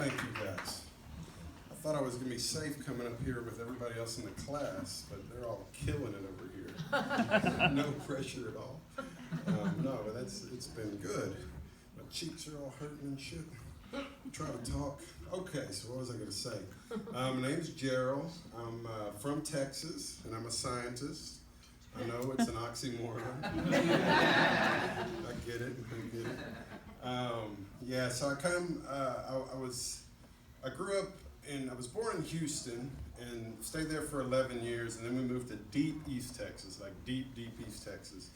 Thank you, guys. I thought I was going to be safe coming up here with everybody else in the class, but they're all killing it over here. No pressure at all. No, but it's been good. My cheeks are all hurting and shit. Try to talk. Okay, so what was I going to say? My name's Gerald. I'm from Texas, and I'm a scientist. I know it's an oxymoron. I get it. Yeah, so I grew up I was born in Houston and stayed there for 11 years, and then we moved to deep East Texas, like deep East Texas.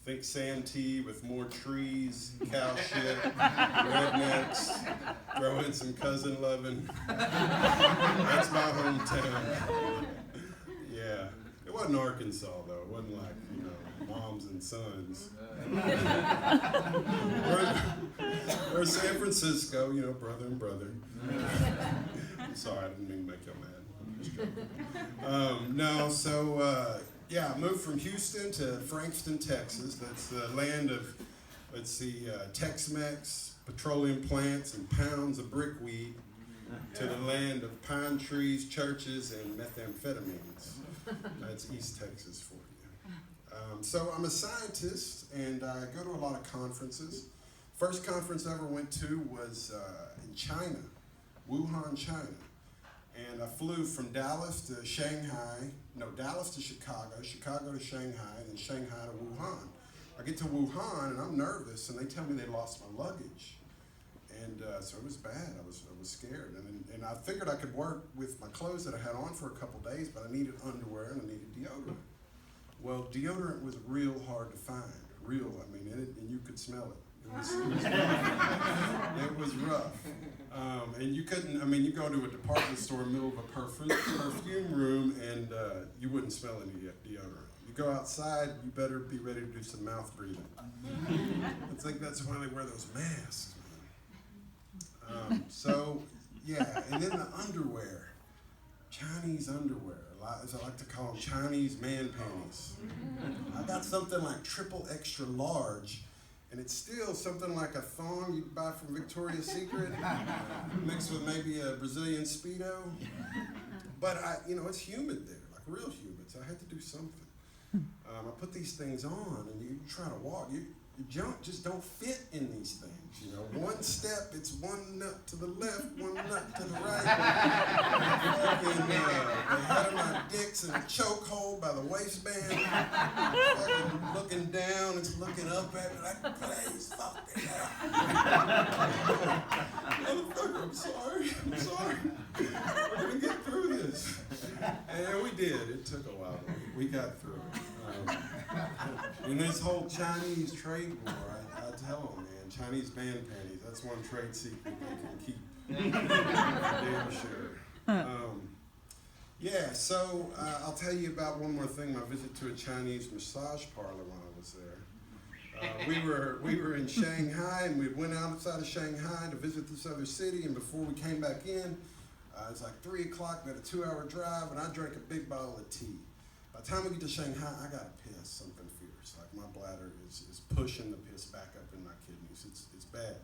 Think Santee with more trees, cow shit, rednecks, throw in some cousin loving. That's my hometown. Yeah. It wasn't Arkansas, though. It wasn't like, moms and sons. Or San Francisco, brother and brother. I'm sorry, I didn't mean to make y'all mad. I'm just joking. I moved from Houston to Frankston, Texas. That's the land of, Tex-Mex, petroleum plants, and pounds of brickweed, to the land of pine trees, churches, and methamphetamines. That's East Texas for you. So I'm a scientist, and I go to a lot of conferences. First conference I ever went to was in China, Wuhan, China. And I flew from Dallas to Chicago, Chicago to Shanghai, and then Shanghai to Wuhan. I get to Wuhan, and I'm nervous, and they tell me they lost my luggage. And so it was bad. I was scared. And I figured I could work with my clothes that I had on for a couple days, but I needed underwear and I needed deodorant. Well, deodorant was real hard to find. And you could smell it. It was rough. And you couldn't, you go to a department store in the middle of a perfume room and you wouldn't smell any deodorant. You go outside, you better be ready to do some mouth breathing. I think that's why they wear those masks. And then the underwear, Chinese underwear, as I like to call them, Chinese man panties. I got something like triple extra large, and it's still something like a thong you'd buy from Victoria's Secret, mixed with maybe a Brazilian Speedo. But it's humid there, like real humid, so I had to do something. I put these things on, and you try to walk, your junk just don't fit in these things. One step, it's one nut to the left, one nut to the right. Fucking, the head of my dick's in a chokehold by the waistband. Fucking looking down, it's looking up at me like, please, fuck me up. Motherfucker, I'm sorry. We're gonna get through this. And we did. It took a while, but we got through it. In this whole Chinese trade war, I tell them, man, Chinese man panties, that's one trade secret they can keep. Damn sure. I'll tell you about one more thing, my visit to a Chinese massage parlor when I was there. We were in Shanghai, and we went outside of Shanghai to visit this other city, and before we came back in, it was like 3 o'clock, we had a 2-hour drive, and I drank a big bottle of tea. By the time we get to Shanghai, I got to piss something fierce. Like my bladder is pushing the piss back up in my kidneys. It's bad.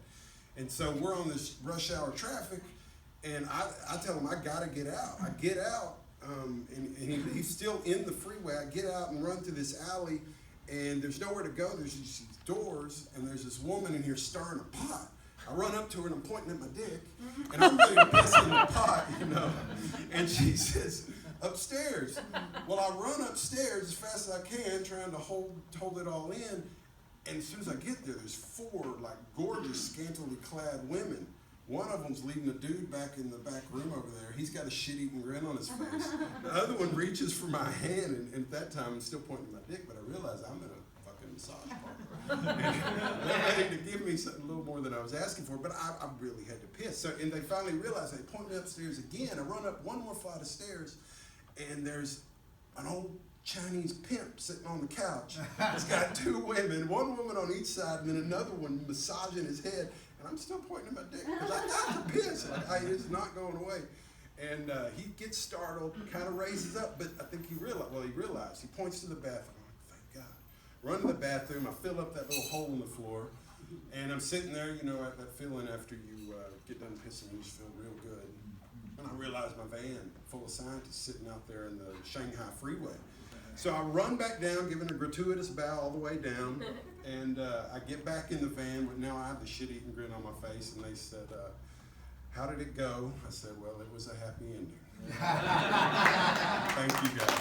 And so we're on this rush hour traffic, and I tell him I got to get out. I get out, and he's still in the freeway. I get out and run through this alley, and there's nowhere to go. There's these doors, and there's this woman in here stirring a pot. I run up to her, and I'm pointing at my dick, and I'm ready to piss in the pot, And she says, upstairs. Well, I run upstairs as fast as I can, trying to hold it all in. And as soon as I get there, there's 4 gorgeous, scantily clad women. One of them's leading a dude back in the back room over there. He's got a shit-eating grin on his face. The other one reaches for my hand, and at that time I'm still pointing at my dick, but I realize I'm in a fucking massage parlor. They're ready to give me something a little more than I was asking for, but I really had to piss. And they finally realized, they point me upstairs again. I run up one more flight of stairs, and there's an old Chinese pimp sitting on the couch. He's got 2 women, one woman on each side, and then another one massaging his head. And I'm still pointing at my dick because I got to piss. It's not going away. And he gets startled, kind of raises up, but I think he realized. He points to the bathroom. I'm like, thank God. Run to the bathroom. I fill up that little hole in the floor. And I'm sitting there, you know, at that feeling after you get done pissing, you just feel real good. And I realized my van full of scientists sitting out there in the Shanghai freeway. So I run back down, giving a gratuitous bow all the way down, and I get back in the van, but now I have the shit-eating grin on my face, and they said, how did it go? I said, well, it was a happy ending. Thank you, guys.